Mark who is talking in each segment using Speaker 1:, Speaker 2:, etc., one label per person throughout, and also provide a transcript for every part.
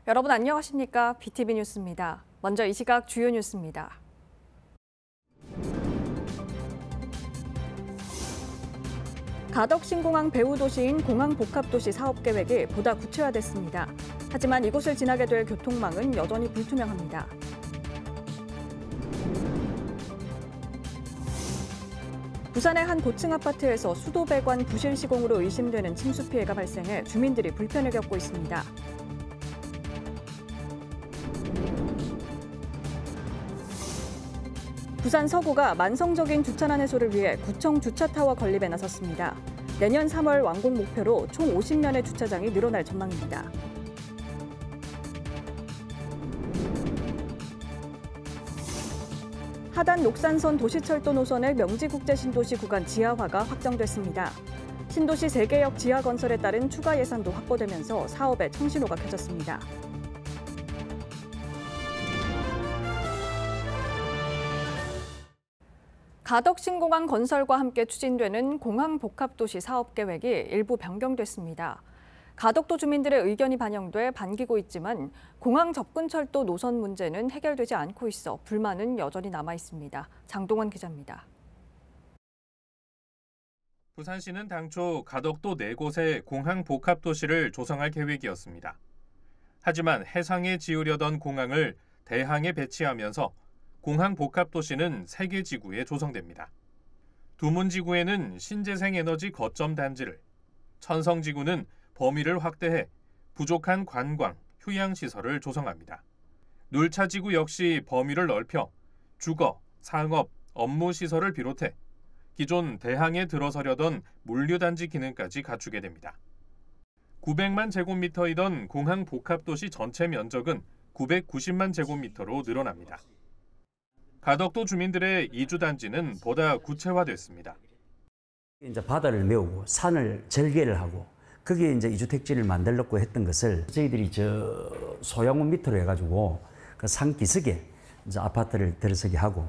Speaker 1: 여러분 안녕하십니까? BTV 뉴스입니다. 먼저 이 시각 주요 뉴스입니다. 가덕 신공항 배후 도시인 공항복합도시 사업계획이 보다 구체화됐습니다. 하지만 이곳을 지나게 될 교통망은 여전히 불투명합니다. 부산의 한 고층 아파트에서 수도 배관 부실 시공으로 의심되는 침수 피해가 발생해 주민들이 불편을 겪고 있습니다. 부산 서구가 만성적인 주차난 해소를 위해 구청 주차타워 건립에 나섰습니다. 내년 3월 완공 목표로 총 50면의 주차장이 늘어날 전망입니다. 하단 녹산선 도시철도 노선의 명지국제신도시 구간 지하화가 확정됐습니다. 신도시 3개역 지하 건설에 따른 추가 예산도 확보되면서 사업에 청신호가 켜졌습니다. 가덕 신공항 건설과 함께 추진되는 공항복합도시 사업계획이 일부 변경됐습니다. 가덕도 주민들의 의견이 반영돼 반기고 있지만 공항 접근철도 노선 문제는 해결되지 않고 있어 불만은 여전히 남아 있습니다. 장동원 기자입니다.
Speaker 2: 부산시는 당초 가덕도 4곳의 공항복합도시를 조성할 계획이었습니다. 하지만 해상에 지으려던 공항을 대항에 배치하면서 공항복합도시는 3개 지구에 조성됩니다. 두문지구에는 신재생에너지 거점 단지를, 천성지구는 범위를 확대해 부족한 관광, 휴양시설을 조성합니다. 눌차지구 역시 범위를 넓혀 주거, 상업, 업무시설을 비롯해 기존 대항에 들어서려던 물류단지 기능까지 갖추게 됩니다. 900만 제곱미터이던 공항복합도시 전체 면적은 990만 제곱미터로 늘어납니다. 가덕도 주민들의 이주단지는 보다 구체화됐습니다.
Speaker 3: 이제 바다를 메우고 산을 절개를 하고 거기에 이제 이주택지를 만들려고 했던 것을 저희들이 소양원 밑으로 해가지고 그 산 기슭에 이제 아파트를 들어서게 하고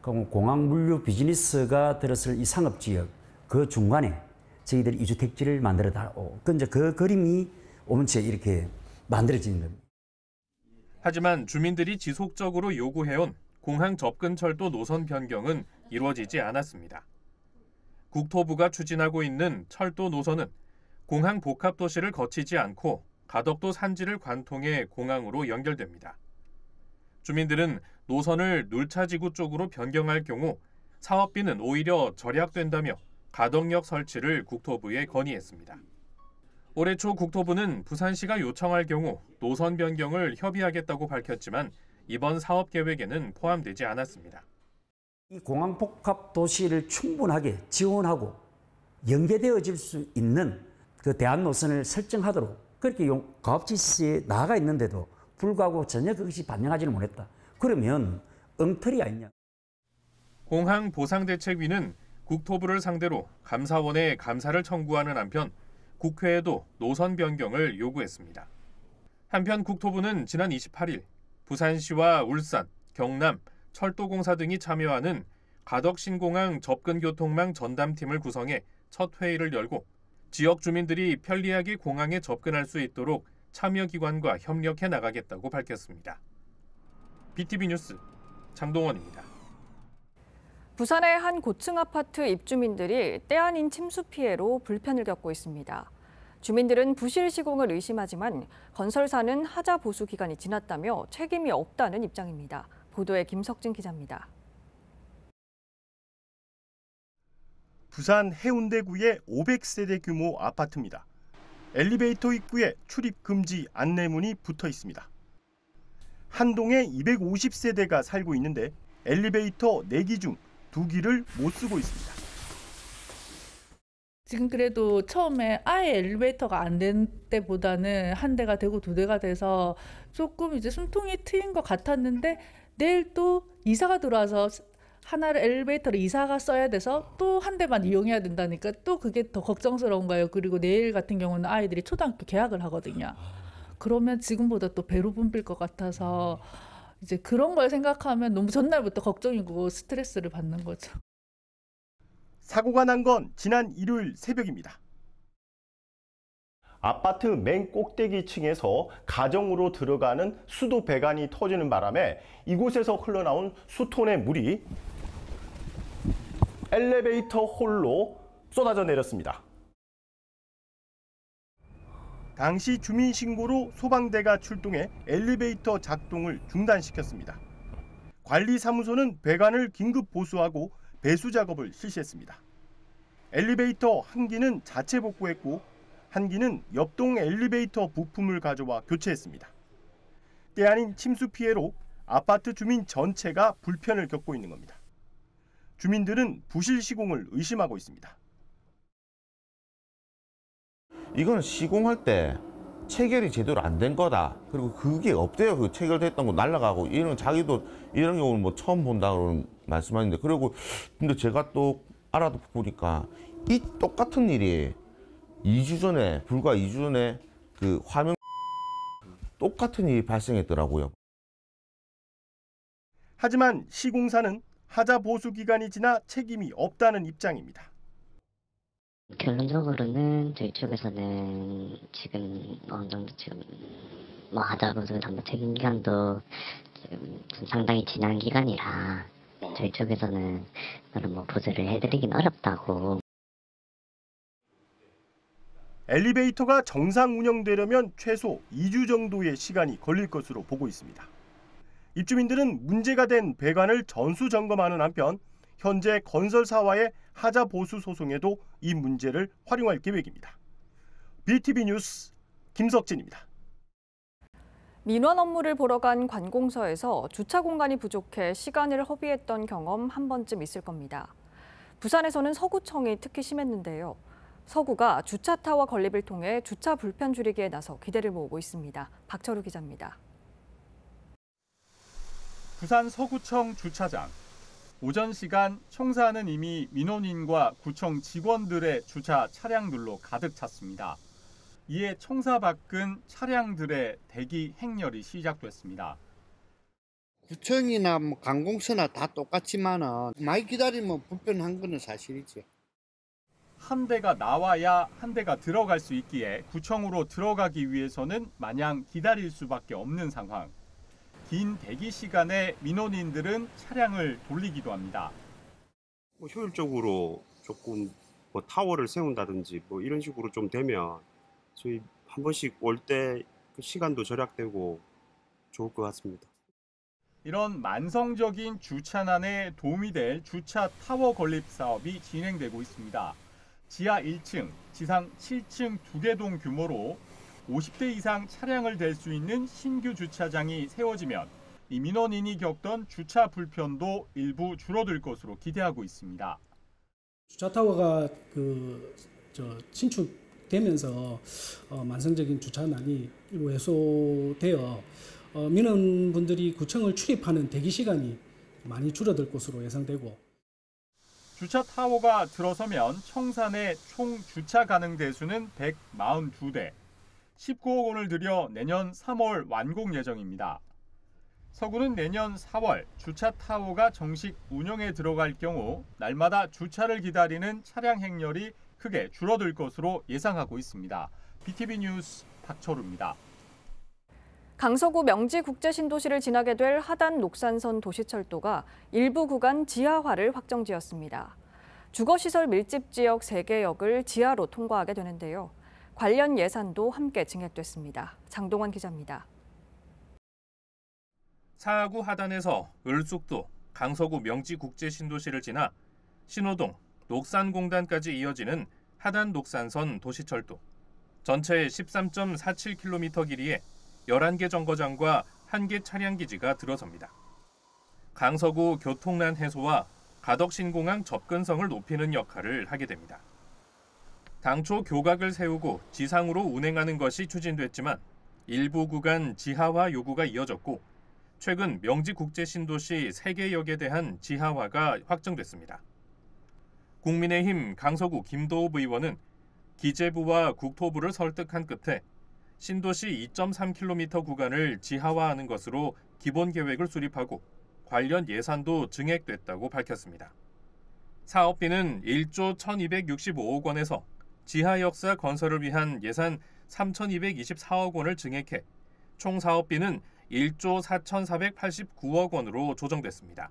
Speaker 3: 그럼 공항 물류 비즈니스가 들어설 이 상업지역 그 중간에 저희들이 이주택지를 만들어다오. 그 그림이 오면째 이렇게 만들어지는 겁니다.
Speaker 2: 하지만 주민들이 지속적으로 요구해온 공항 접근철도 노선 변경은 이루어지지 않았습니다. 국토부가 추진하고 있는 철도 노선은 공항 복합도시를 거치지 않고 가덕도 산지를 관통해 공항으로 연결됩니다. 주민들은 노선을 눌차지구 쪽으로 변경할 경우 사업비는 오히려 절약된다며 가덕역 설치를 국토부에 건의했습니다. 올해 초 국토부는 부산시가 요청할 경우 노선 변경을 협의하겠다고 밝혔지만 이번 사업 계획에는 포함되지 않았습니다.
Speaker 3: 이 공항복합도시를 충분하게 지원하고 연계되어질 수 있는 그 대안 노선을 설정하도록 그렇게 가업지시에 나아가 있는데도 불구하고 전혀 그것이 반영하지는 못했다. 그러면 엉터리 아니냐.
Speaker 2: 공항보상대책위는 국토부를 상대로 감사원에 감사를 청구하는 한편 국회에도 노선 변경을 요구했습니다. 한편 국토부는 지난 28일 부산시와 울산, 경남, 철도공사 등이 참여하는 가덕 신공항 접근교통망 전담팀을 구성해 첫 회의를 열고 지역 주민들이 편리하게 공항에 접근할 수 있도록 참여기관과 협력해 나가겠다고 밝혔습니다. BTV 뉴스 장동원입니다.
Speaker 1: 부산의 한 고층 아파트 입주민들이 때 아닌 침수 피해로 불편을 겪고 있습니다. 주민들은 부실 시공을 의심하지만 건설사는 하자 보수 기간이 지났다며 책임이 없다는 입장입니다. 보도에 김석진 기자입니다.
Speaker 4: 부산 해운대구의 500세대 규모 아파트입니다. 엘리베이터 입구에 출입 금지 안내문이 붙어 있습니다. 한 동에 250세대가 살고 있는데 엘리베이터 4기 중 2기를 못 쓰고 있습니다.
Speaker 5: 지금 그래도 처음에 아예 엘리베이터가 안 된 때보다는 한 대가 되고 2대가 돼서 조금 이제 숨통이 트인 것 같았는데 내일 또 이사가 들어와서 하나를 엘리베이터를 이사가 써야 돼서 또 한 대만 이용해야 된다니까 또 그게 더 걱정스러운 거예요. 그리고 내일 같은 경우는 아이들이 초등학교 개학을 하거든요. 그러면 지금보다 또 배로 붐빌 것 같아서 이제 그런 걸 생각하면 너무 전날부터 걱정이고 스트레스를 받는 거죠.
Speaker 4: 사고가 난 건 지난 일요일 새벽입니다. 아파트 맨 꼭대기 층에서 가정으로 들어가는 수도 배관이 터지는 바람에 이곳에서 흘러나온 수톤의 물이 엘리베이터 홀로 쏟아져 내렸습니다. 당시 주민 신고로 소방대가 출동해 엘리베이터 작동을 중단시켰습니다. 관리사무소는 배관을 긴급 보수하고 배수 작업을 실시했습니다. 엘리베이터 한 기는 자체 복구했고 한 기는 옆동 엘리베이터 부품을 가져와 교체했습니다. 때 아닌 침수 피해로 아파트 주민 전체가 불편을 겪고 있는 겁니다. 주민들은 부실 시공을 의심하고 있습니다.
Speaker 6: 이거는 시공할 때 체결이 제대로 안 된 거다. 그리고 그게 없대요. 그 체결됐던 거 날아가고 이런 자기도 이런 경우는 뭐 처음 본다고 말씀하는데 그리고 근데 제가 또 알아보니까 이 똑같은 일이 2주 전에 불과 2주 전에 그 화명 똑같은 일이 발생했더라고요.
Speaker 4: 하지만 시공사는 하자 보수 기간이 지나 책임이 없다는 입장입니다.
Speaker 7: 결론적으로는 저희 쪽에서는 지금 어느 정도 지금 뭐 하자 보수 담보 책임 기간도 지금 상당히 지난 기간이라 저희 쪽에서는 그런 뭐 보수를 해드리긴 어렵다고.
Speaker 4: 엘리베이터가 정상 운영되려면 최소 2주 정도의 시간이 걸릴 것으로 보고 있습니다. 입주민들은 문제가 된 배관을 전수 점검하는 한편 현재 건설사와의 하자 보수 소송에도 이 문제를 활용할 계획입니다. BTV 뉴스 김석진입니다.
Speaker 1: 민원 업무를 보러 간 관공서에서 주차 공간이 부족해 시간을 허비했던 경험 한 번쯤 있을 겁니다. 부산에서는 서구청이 특히 심했는데요. 서구가 주차 타워 건립을 통해 주차 불편 줄이기에 나서 기대를 모으고 있습니다. 박철우 기자입니다.
Speaker 8: 부산 서구청 주차장. 오전 시간 청사는 이미 민원인과 구청 직원들의 주차 차량들로 가득 찼습니다. 이에 청사 밖은 차량들의 대기 행렬이 시작됐습니다.
Speaker 9: 구청이나 뭐 관공서나 다 똑같지만은 많이 기다리면 불편한 거는 사실이죠.
Speaker 8: 한 대가 나와야 한 대가 들어갈 수 있기에 구청으로 들어가기 위해서는 마냥 기다릴 수밖에 없는 상황. 긴 대기 시간에 민원인들은 차량을 돌리기도 합니다.
Speaker 10: 효율적으로 조금 뭐 타워를 세운다든지 뭐 이런 식으로 좀 되면 저희 한 번씩 올 때 그 시간도 절약되고 좋을 것 같습니다.
Speaker 8: 이런 만성적인 주차난에 도움이 될 주차 타워 건립 사업이 진행되고 있습니다. 지하 1층, 지상 7층 2개 동 규모로 50대 이상 차량을 댈 수 있는 신규 주차장이 세워지면 이 민원인이 겪던 주차 불편도 일부 줄어들 것으로 기대하고 있습니다.
Speaker 11: 주차 타워가 신축되면서 만성적인 주차난이 일부 해소되어 민원분들이 구청을 출입하는 대기 시간이 많이 줄어들 것으로 예상되고.
Speaker 8: 주차 타워가 들어서면 청산의 총 주차 가능 대수는 142대. 19억 원을 들여 내년 3월 완공 예정입니다. 서구는 내년 4월 주차 타워가 정식 운영에 들어갈 경우 날마다 주차를 기다리는 차량 행렬이 크게 줄어들 것으로 예상하고 있습니다. BTV 뉴스 박철우입니다.
Speaker 1: 강서구 명지국제신도시를 지나게 될 하단 녹산선 도시철도가 일부 구간 지하화를 확정지었습니다. 주거시설 밀집 지역 3개 역을 지하로 통과하게 되는데요. 관련 예산도 함께 증액됐습니다. 장동원 기자입니다.
Speaker 2: 사하구 하단에서 을숙도, 강서구 명지국제신도시를 지나 신호동, 녹산공단까지 이어지는 하단 녹산선 도시철도. 전체 13.47km 길이에 11개 정거장과 1개 차량기지가 들어섭니다. 강서구 교통난 해소와 가덕신공항 접근성을 높이는 역할을 하게 됩니다. 당초 교각을 세우고 지상으로 운행하는 것이 추진됐지만 일부 구간 지하화 요구가 이어졌고 최근 명지국제신도시 3개 역에 대한 지하화가 확정됐습니다. 국민의힘 강서구 김도읍 의원은 기재부와 국토부를 설득한 끝에 신도시 2.3km 구간을 지하화하는 것으로 기본 계획을 수립하고 관련 예산도 증액됐다고 밝혔습니다. 사업비는 1조 1,265억 원에서 지하 역사 건설을 위한 예산 3,224억 원을 증액해 총 사업비는 1조 4,489억 원으로 조정됐습니다.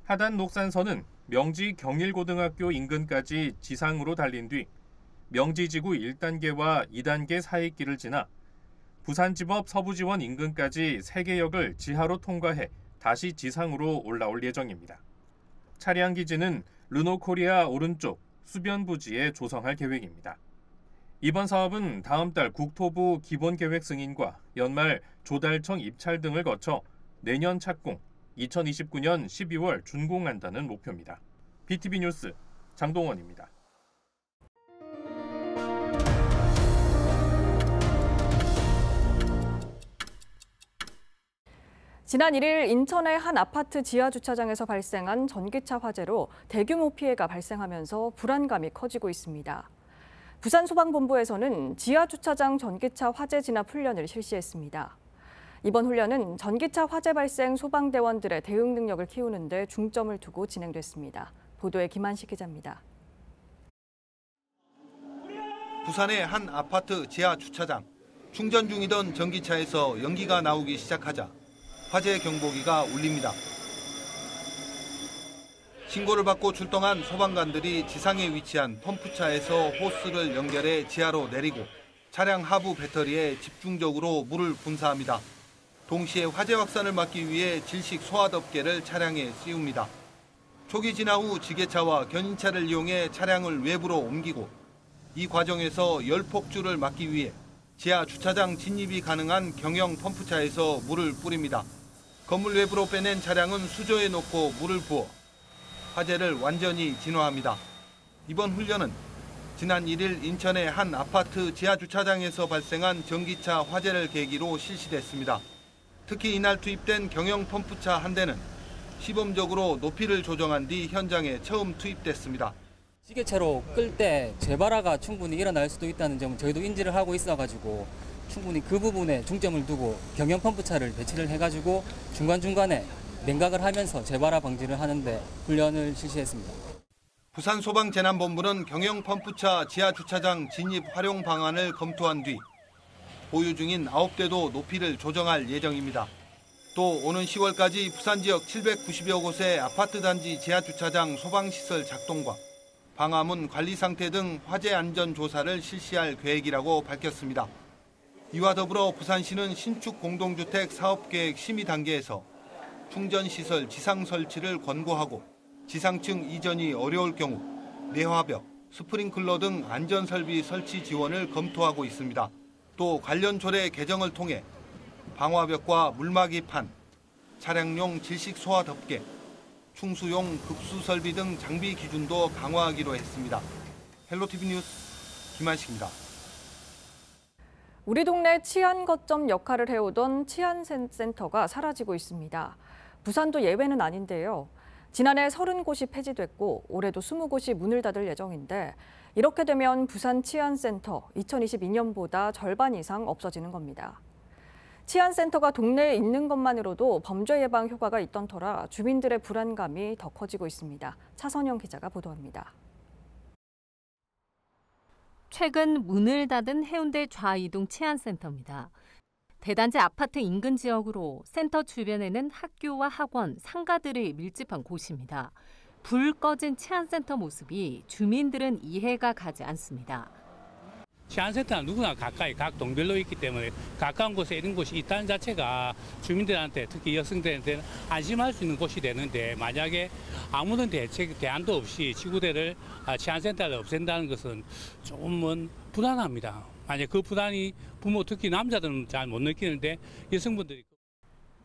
Speaker 2: 하단 녹산선은 명지 경일고등학교 인근까지 지상으로 달린 뒤 명지지구 1단계와 2단계 사이길을 지나 부산지법 서부지원 인근까지 3개역을 지하로 통과해 다시 지상으로 올라올 예정입니다. 차량 기지는 르노코리아 오른쪽 수변 부지에 조성할 계획입니다. 이번 사업은 다음 달 국토부 기본계획 승인과 연말 조달청 입찰 등을 거쳐 내년 착공, 2029년 12월 준공한다는 목표입니다. BTV 뉴스 장동원입니다.
Speaker 1: 지난 1일 인천의 한 아파트 지하주차장에서 발생한 전기차 화재로 대규모 피해가 발생하면서 불안감이 커지고 있습니다. 부산소방본부에서는 지하주차장 전기차 화재 진압 훈련을 실시했습니다. 이번 훈련은 전기차 화재 발생 소방대원들의 대응 능력을 키우는 데 중점을 두고 진행됐습니다. 보도에 김한식 기자입니다.
Speaker 12: 부산의 한 아파트 지하주차장. 충전 중이던 전기차에서 연기가 나오기 시작하자 화재 경보기가 울립니다. 신고를 받고 출동한 소방관들이 지상에 위치한 펌프차에서 호스를 연결해 지하로 내리고 차량 하부 배터리에 집중적으로 물을 분사합니다. 동시에 화재 확산을 막기 위해 질식 소화덮개를 차량에 씌웁니다. 초기 진화 후 지게차와 견인차를 이용해 차량을 외부로 옮기고 이 과정에서 열폭주를 막기 위해 지하 주차장 진입이 가능한 경영 펌프차에서 물을 뿌립니다. 건물 외부로 빼낸 차량은 수조에 놓고 물을 부어 화재를 완전히 진화합니다. 이번 훈련은 지난 1일 인천의 한 아파트 지하주차장에서 발생한 전기차 화재를 계기로 실시됐습니다. 특히 이날 투입된 경영 펌프차 한 대는 시범적으로 높이를 조정한 뒤 현장에 처음 투입됐습니다.
Speaker 13: 지게차로 끌 때 재발화가 충분히 일어날 수도 있다는 점을 저희도 인지를 하고 있어가지고 충분히 그 부분에 중점을 두고 경영 펌프차를 배치를 해가지고 중간중간에 냉각을 하면서 재발화 방지를 하는데 훈련을 실시했습니다.
Speaker 12: 부산소방재난본부는 경영 펌프차 지하주차장 진입 활용 방안을 검토한 뒤 보유 중인 9대도 높이를 조정할 예정입니다. 또 오는 10월까지 부산 지역 790여 곳의 아파트 단지 지하주차장 소방시설 작동과 방화문 관리 상태 등 화재 안전 조사를 실시할 계획이라고 밝혔습니다. 이와 더불어 부산시는 신축 공동주택 사업계획 심의 단계에서 충전시설 지상 설치를 권고하고 지상층 이전이 어려울 경우 내화벽, 스프링클러 등 안전설비 설치 지원을 검토하고 있습니다. 또 관련 조례 개정을 통해 방화벽과 물막이판, 차량용 질식 소화 덮개, 충수용 급수 설비 등 장비 기준도 강화하기로 했습니다. 헬로티비 뉴스 김한식입니다.
Speaker 1: 우리 동네 치안 거점 역할을 해오던 치안센터가 사라지고 있습니다. 부산도 예외는 아닌데요. 지난해 30곳이 폐지됐고 올해도 20곳이 문을 닫을 예정인데 이렇게 되면 부산 치안센터 2022년보다 절반 이상 없어지는 겁니다. 치안센터가 동네에 있는 것만으로도 범죄 예방 효과가 있던 터라 주민들의 불안감이 더 커지고 있습니다. 차선영 기자가 보도합니다.
Speaker 14: 최근 문을 닫은 해운대 좌이동 치안센터입니다. 대단지 아파트 인근 지역으로 센터 주변에는 학교와 학원, 상가들이 밀집한 곳입니다. 불 꺼진 치안센터 모습이 주민들은 이해가 가지 않습니다.
Speaker 15: 치안센터는 누구나 가까이 각 동별로 있기 때문에 가까운 곳에 이런 곳이 있다는 자체가 주민들한테 특히 여성들한테는 안심할 수 있는 곳이 되는데 만약에 아무런 대안도 없이 지구대를 치안센터를 없앤다는 것은 조금은 불안합니다. 만약 그 불안이 부모 특히 남자들은 잘 못 느끼는데 여성분들이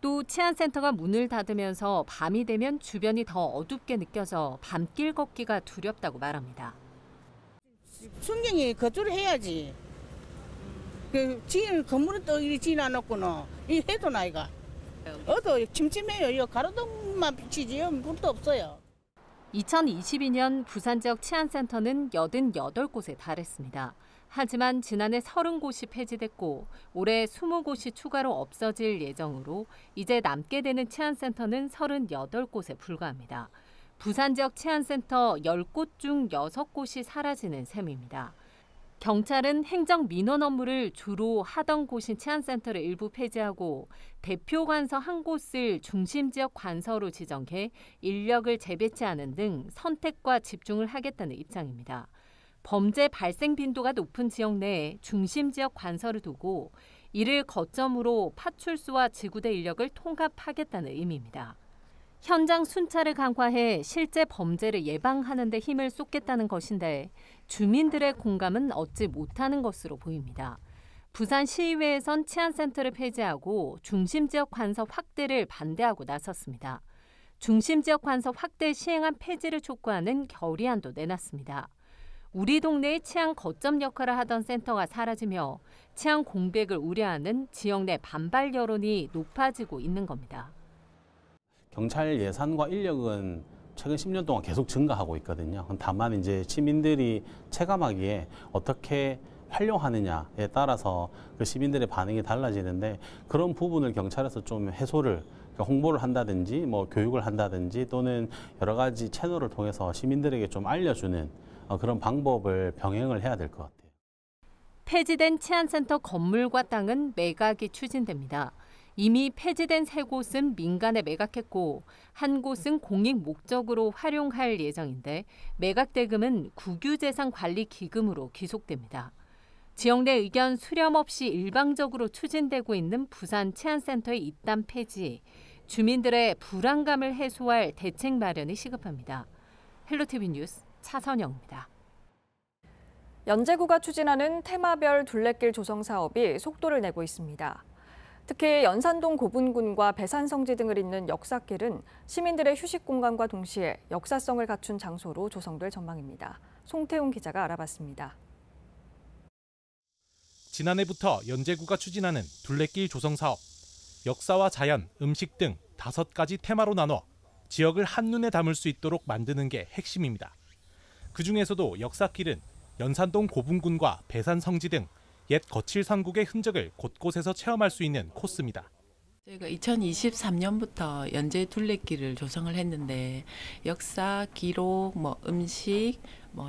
Speaker 14: 또 치안센터가 문을 닫으면서 밤이 되면 주변이 더 어둡게 느껴져 밤길 걷기가 두렵다고 말합니다.
Speaker 16: 거주를 해야지. 지금 건물은 또 이리 지나놓고는 이 해도 나이가. 어도 침침해요. 가로등만 비치지요. 물도 없어요.
Speaker 14: 2022년 부산 지역 치안센터는 88곳에 달했습니다. 하지만 지난해 30곳이 폐지됐고 올해 20곳이 추가로 없어질 예정으로 이제 남게 되는 치안센터는 38곳에 불과합니다. 부산 지역 치안센터 10곳 중 6곳이 사라지는 셈입니다. 경찰은 행정 민원 업무를 주로 하던 곳인 치안센터를 일부 폐지하고 대표 관서 한 곳을 중심 지역 관서로 지정해 인력을 재배치하는 등 선택과 집중을 하겠다는 입장입니다. 범죄 발생 빈도가 높은 지역 내에 중심 지역 관서를 두고 이를 거점으로 파출소와 지구대 인력을 통합하겠다는 의미입니다. 현장 순찰을 강화해 실제 범죄를 예방하는 데 힘을 쏟겠다는 것인데 주민들의 공감은 얻지 못하는 것으로 보입니다. 부산시의회에선 치안센터를 폐지하고 중심지역 관서 확대를 반대하고 나섰습니다. 중심지역 관서 확대 시행안 폐지를 촉구하는 결의안도 내놨습니다. 우리 동네의 치안 거점 역할을 하던 센터가 사라지며 치안 공백을 우려하는 지역 내 반발 여론이 높아지고 있는 겁니다.
Speaker 17: 경찰 예산과 인력은 최근 10년 동안 계속 증가하고 있거든요. 다만 이제 시민들이 체감하기에 어떻게 활용하느냐에 따라서 그 시민들의 반응이 달라지는데 그런 부분을 경찰에서 좀 해소를 홍보를 한다든지 뭐 교육을 한다든지 또는 여러 가지 채널을 통해서 시민들에게 좀 알려주는 그런 방법을 병행을 해야 될 것 같아요.
Speaker 14: 폐지된 치안센터 건물과 땅은 매각이 추진됩니다. 이미 폐지된 3곳은 민간에 매각했고 한 곳은 공익 목적으로 활용할 예정인데 매각 대금은 국유재산관리기금으로 귀속됩니다. 지역 내 의견 수렴 없이 일방적으로 추진되고 있는 부산 치안센터의 입단 폐지, 주민들의 불안감을 해소할 대책 마련이 시급합니다. 헬로티비 뉴스 차선영입니다.
Speaker 1: 연제구가 추진하는 테마별 둘레길 조성 사업이 속도를 내고 있습니다. 특히 연산동 고분군과 배산성지 등을 잇는 역사길은 시민들의 휴식 공간과 동시에 역사성을 갖춘 장소로 조성될 전망입니다. 송태웅 기자가 알아봤습니다.
Speaker 18: 지난해부터 연제구가 추진하는 둘레길 조성 사업. 역사와 자연, 음식 등 5가지 테마로 나눠 지역을 한눈에 담을 수 있도록 만드는 게 핵심입니다. 그중에서도 역사길은 연산동 고분군과 배산성지 등 옛 거칠 삼국의 흔적을 곳곳에서 체험할 수 있는 코스입니다.
Speaker 19: 저희가 2023년부터 연제 둘레길을 조성을 했는데 역사, 기록, 음식,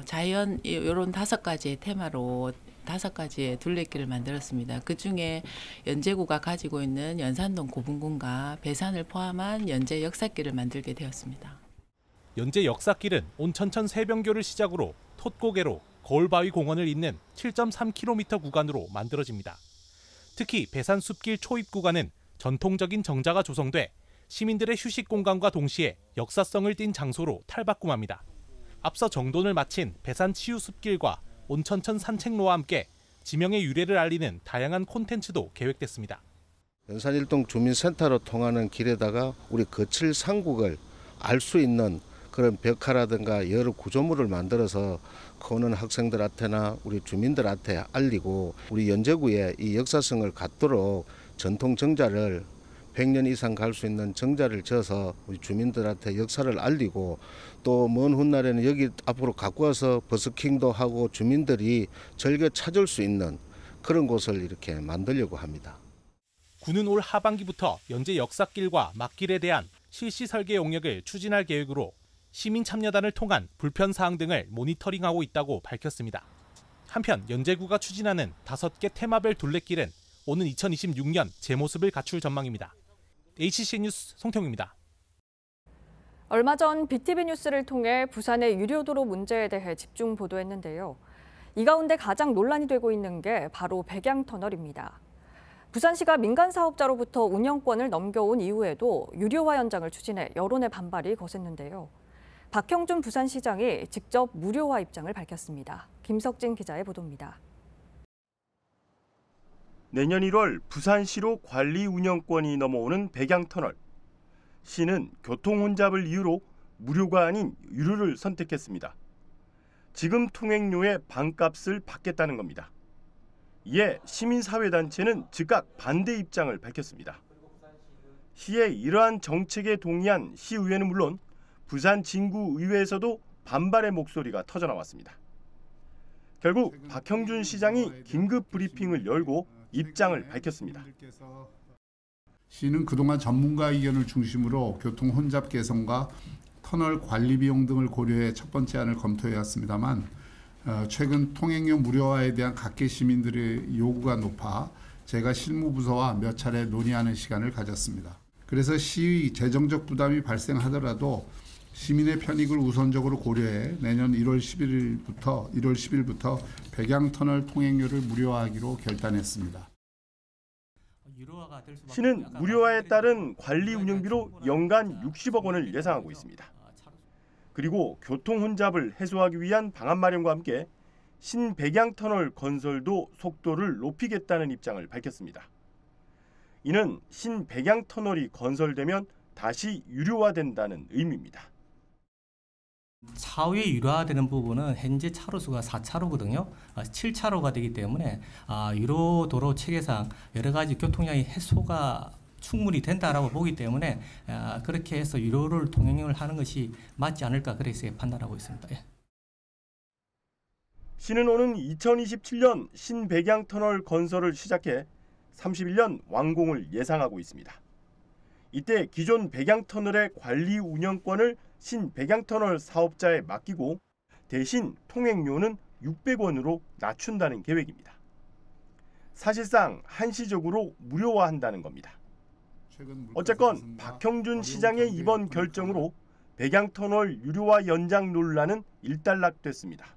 Speaker 19: 자연 이런 5가지의 테마로 5가지의 둘레길을 만들었습니다. 그중에 연제구가 가지고 있는 연산동 고분군과 배산을 포함한 연제 역사길을 만들게 되었습니다.
Speaker 18: 연제 역사길은 온천천 세병교를 시작으로 톳고개로 거울바위 공원을 잇는 7.3km 구간으로 만들어집니다. 특히 배산숲길 초입 구간은 전통적인 정자가 조성돼 시민들의 휴식 공간과 동시에 역사성을 띤 장소로 탈바꿈합니다. 앞서 정돈을 마친 배산치유숲길과 온천천 산책로와 함께 지명의 유래를 알리는 다양한 콘텐츠도 계획됐습니다.
Speaker 20: 연산일동 주민센터로 통하는 길에다가 우리 거칠 삼국을 알 수 있는 그런 벽화라든가 여러 구조물을 만들어서 오는 학생들한테나 우리 주민들한테 알리고 우리 연제구에 이 역사성을 갖도록 전통 정자를 100년 이상 갈 수 있는 정자를 져서 우리 주민들한테 역사를 알리고 또 먼 훗날에는 여기 앞으로 갖고 와서 버스킹도 하고 주민들이 즐겨 찾을 수 있는 그런 곳을 이렇게 만들려고 합니다.
Speaker 18: 군은 올 하반기부터 연제 역사길과 막길에 대한 실시 설계 용역을 추진할 계획으로 시민 참여단을 통한 불편 사항 등을 모니터링하고 있다고 밝혔습니다. 한편 연제구가 추진하는 5개 테마별 둘레길은 오는 2026년 제 모습을 갖출 전망입니다. HCN 뉴스 송태웅입니다.
Speaker 1: 얼마 전 BTV 뉴스를 통해 부산의 유료도로 문제에 대해 집중 보도했는데요. 이 가운데 가장 논란이 되고 있는 게 바로 백양터널입니다. 부산시가 민간 사업자로부터 운영권을 넘겨온 이후에도 유료화 연장을 추진해 여론의 반발이 거셌는데요. 박형준 부산시장이 직접 무료화 입장을 밝혔습니다. 김석진 기자의 보도입니다.
Speaker 4: 내년 1월 부산시로 관리 운영권이 넘어오는 백양터널. 시는 교통 혼잡을 이유로 무료가 아닌 유료를 선택했습니다. 지금 통행료의 반값을 받겠다는 겁니다. 이에 시민사회단체는 즉각 반대 입장을 밝혔습니다. 시의 이러한 정책에 동의한 시의회는 물론 부산 진구의회에서도 반발의 목소리가 터져나왔습니다. 결국 박형준 시장이 긴급 브리핑을 열고 입장을 밝혔습니다.
Speaker 21: 시는 그동안 전문가 의견을 중심으로 교통 혼잡 개선과 터널 관리 비용 등을 고려해 첫 번째 안을 검토해왔습니다만 최근 통행료 무료화에 대한 각계 시민들의 요구가 높아 제가 실무부서와 몇 차례 논의하는 시간을 가졌습니다. 그래서 시의 재정적 부담이 발생하더라도 시민의 편익을 우선적으로 고려해 내년 1월 10일부터 백양터널 통행료를 무료화하기로 결단했습니다.
Speaker 4: 시는 무료화에 따른 관리 운영비로 연간 60억 원을 예상하고 있습니다. 그리고 교통 혼잡을 해소하기 위한 방안 마련과 함께 신백양터널 건설도 속도를 높이겠다는 입장을 밝혔습니다. 이는 신백양터널이 건설되면 다시 유료화된다는 의미입니다.
Speaker 3: 차후에 유료화되는 부분은 현재 차로수가 4차로거든요. 7차로가 되기 때문에 유료도로 체계상 여러 가지 교통량이 해소가 충분히 된다라고 보기 때문에 그렇게 해서 유료를 통행을 하는 것이 맞지 않을까 그래서 판단하고 있습니다. 예.
Speaker 4: 시는 오는 2027년 신백양터널 건설을 시작해 31년 완공을 예상하고 있습니다. 이때 기존 백양터널의 관리 운영권을 신백양터널 사업자에 맡기고 대신 통행료는 600원으로 낮춘다는 계획입니다. 사실상 한시적으로 무료화한다는 겁니다. 어쨌건 박형준 시장의 이번 결정으로 백양터널 유료화 연장 논란은 일단락됐습니다.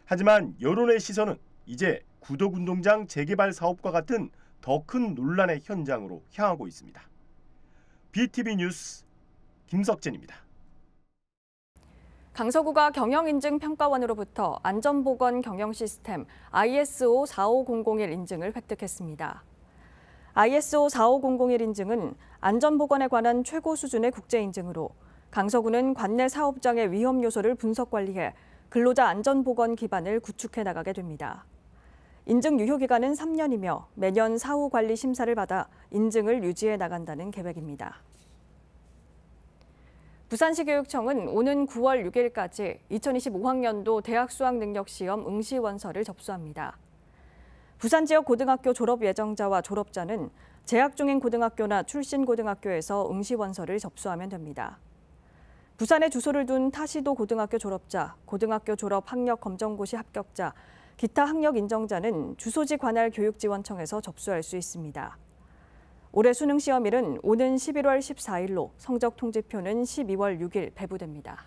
Speaker 4: 하지만 여론의 시선은 이제 구덕운동장 재개발 사업과 같은 더 큰 논란의 현장으로 향하고 있습니다. BTV 뉴스 김석진입니다.
Speaker 1: 강서구가 경영인증평가원으로부터 안전보건 경영시스템 ISO 45001 인증을 획득했습니다. ISO 45001 인증은 안전보건에 관한 최고 수준의 국제인증으로 강서구는 관내 사업장의 위험 요소를 분석 관리해 근로자 안전보건 기반을 구축해 나가게 됩니다. 인증 유효기간은 3년이며 매년 사후 관리 심사를 받아 인증을 유지해 나간다는 계획입니다. 부산시 교육청은 오는 9월 6일까지 2025학년도 대학 수학능력시험 응시원서를 접수합니다. 부산 지역 고등학교 졸업 예정자와 졸업자는 재학 중인 고등학교나 출신 고등학교에서 응시원서를 접수하면 됩니다. 부산에 주소를 둔 타시도 고등학교 졸업자, 고등학교 졸업 학력 검정고시 합격자, 기타 학력 인정자는 주소지 관할 교육지원청에서 접수할 수 있습니다. 올해 수능시험일은 오는 11월 14일로 성적 통지표는 12월 6일 배부됩니다.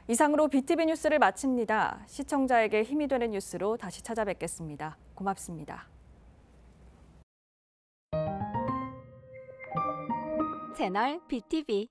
Speaker 1: 이상으로 BTV 뉴스를 마칩니다. 시청자에게 힘이 되는 뉴스로 다시 찾아뵙겠습니다. 고맙습니다.
Speaker 22: 채널 BTV